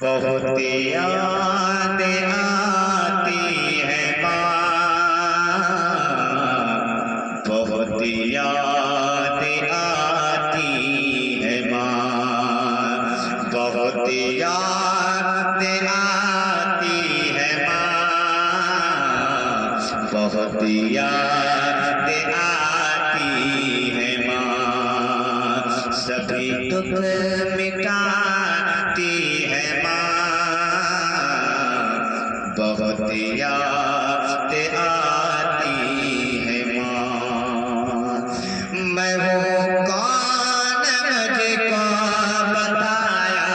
बहुत याद आती है माँ, बहुत याद आती है माँ, बहुत याद आती है माँ, बहुत याद आती है माँ, सभी दुख मिटाती है बहुत याद आती है माँ। मैं वो कौन मुझको बताया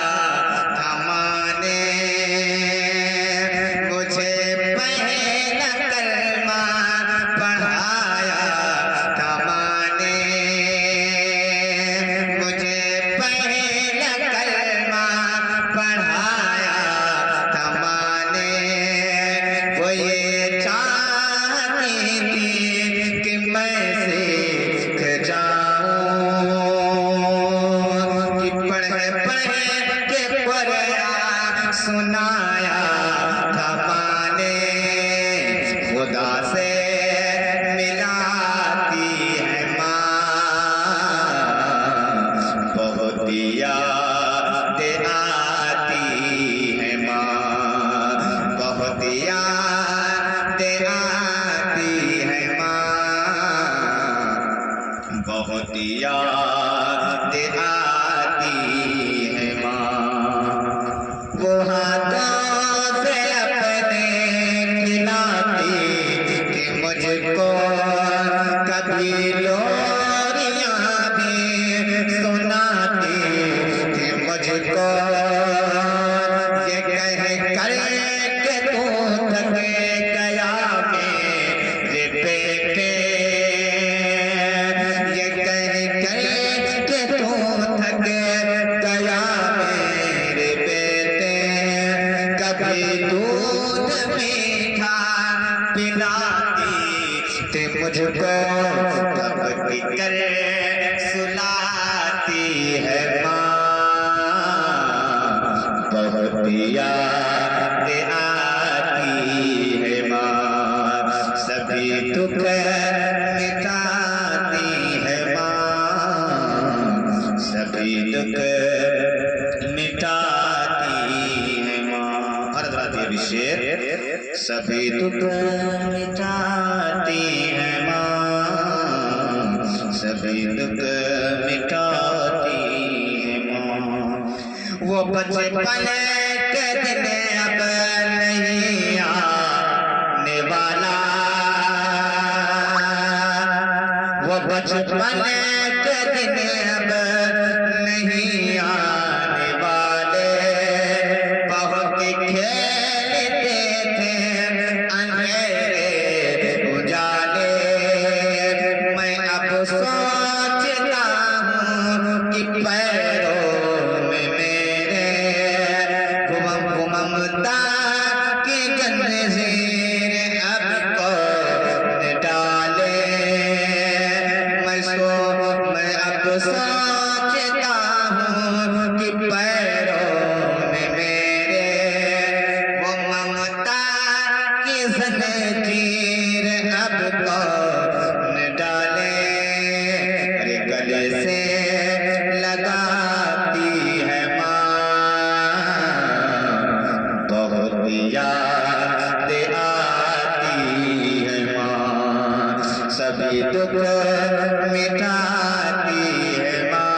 था माँ ने, मुझे पहला कलमा पढ़ाया था माँ ने, मुझे पहला कलमा पढ़ाया था माँ ने। वो ये चाहती थी कि मैं सीख जाऊं, कि पढ़ के कुरान सुनाया था माँ ने, खुदा से मिलाती है माँ, बहुत याद आती है माँ, बहुत याद आती है माँ, बहुत याद आती है माँ। वो हाथों से अपने खिलाती कि मुझको कभी लोरियां भी सुनाती कि मुझको ये कह कर के तू थक गया मेरे बेटे, ये कह कर के तू थक गया मेरे बेटे, कभी दूध मीठा पिलाती थी मुझको, कभी कर सुलाती है माँ, बहुत याद आती है माँ, सभी दुख मिटाती है माँ, सभी दुख मिटाती है माँ। और ये शेर, सभी दुख मिटाती है माँ, सभी दुख मिटाती है माँ। वो बचपन के दिन अब नहीं आने वाला, वो बचपन के दिन अब नहीं आने वाले, बहुत खेलते थे अंधेरे उजाले, मैं अब सोचता हूँ कि पैरों में मेरे ममता की जंजीर अब कौन डाले, मैं अब सोचता हूँ कि पैरों में मेरे वो ममता की जंजीर अब कौन डाले, अरे गले से लगाती है माँ, बहुत याद आती है माँ, सभी दुख मिटाती है माँ,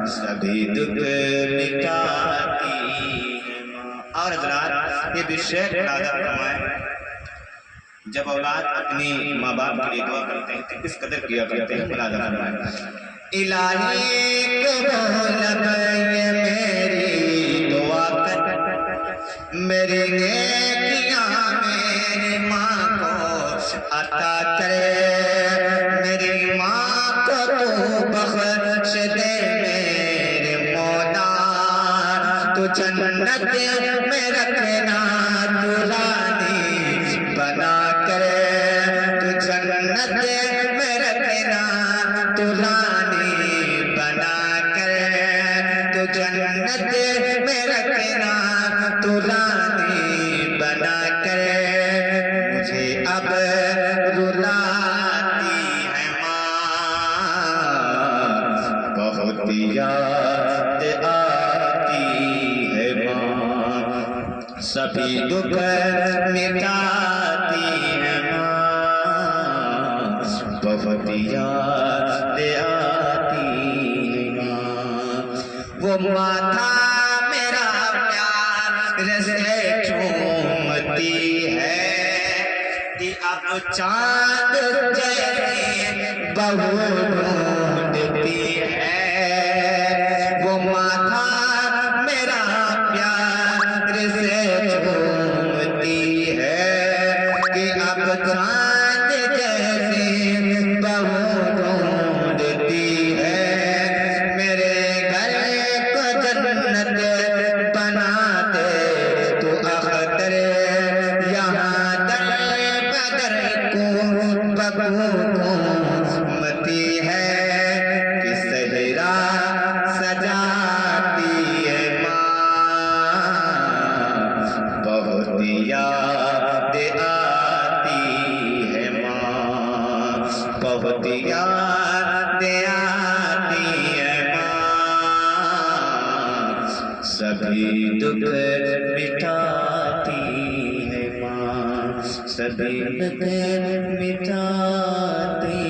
सभी दुख मिटाती है माँ। और हज़रात ये विषय इरादा फरमाएं, जब औलाद अपनी माँ बाप के लिए दुआ करते हैं तो किस कदर किया करते हैं, इरादा फरमाएं। इलाही कबूल ये मेरी दुआ कर, मेरी नेकियां मेरी माँ को अता करे, मेरी माँ को तू बख्श दे मेरे मौला, तू जन्नत में रखना तू रानी बना कर, तू जन्नत में रखना तू रानी बना कर, तू जन्नत में रखना तू रानी बना कर, मुझे अब रुलाती है माँ, बहुत याद आती है माँ, सभी दुख मिटाती है माँ, बहुत याद आती है माँ। वो माथा मेरा प्यार से चूमती है कि अब चांद जैसी बहू ढूंढती है। वो माथा मेरा प्यार से चूमती है कि अब चांद जैसी बहू ढूंढती है। मेरे घर को जन्नत बना दे तू अख्तर, यहाँ दर बदर को बबू घूमती है कि सहरा सजाती है माँ, बहुत याद आती है माँ, बहुत याद आती है माँ, सभी दुख मिटाती है माँ, सभी दुख मिटाती